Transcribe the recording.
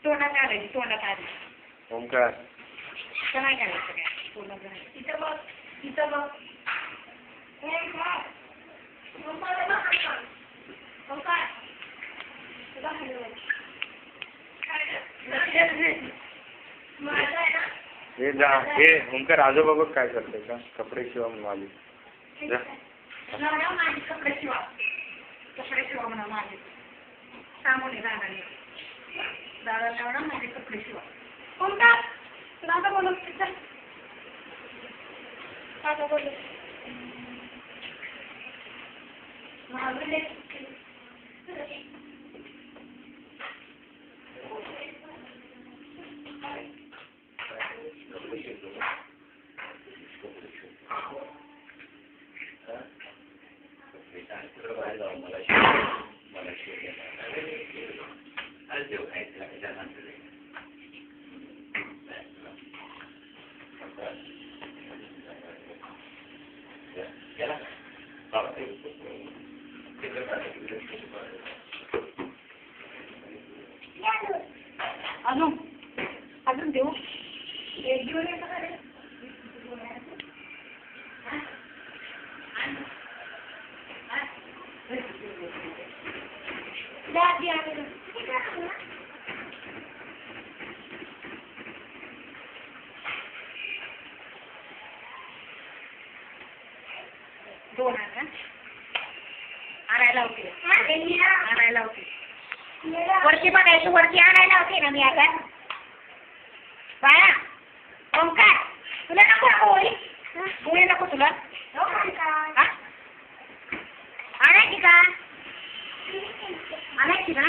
तोंडात आलं तोंडात आलं ओंकार तर नाही करायचं काय तोंडात घालायचं. इथं बघ इथं बघ ओंकार ओंकार तुला हलवायचं माझं आहे ना. हे जा हे ओंकार आजोबा बघ काय करते का कपडे शिवा म्हणून आली जा. माझे कपडे शिवा म्हणा माझे सांगून जाणार दादा माझे कपडे शिवा कोणता दादा बोलत दादा बोलत अजून अजून देऊ एक दिवस दोन आणायला होते आणायला होते वरची बघायचं वरची आणायला होते ना मी आता बाळा ओंकार तुला नको गोळी गोळी नको तुला आणायची का आणायची का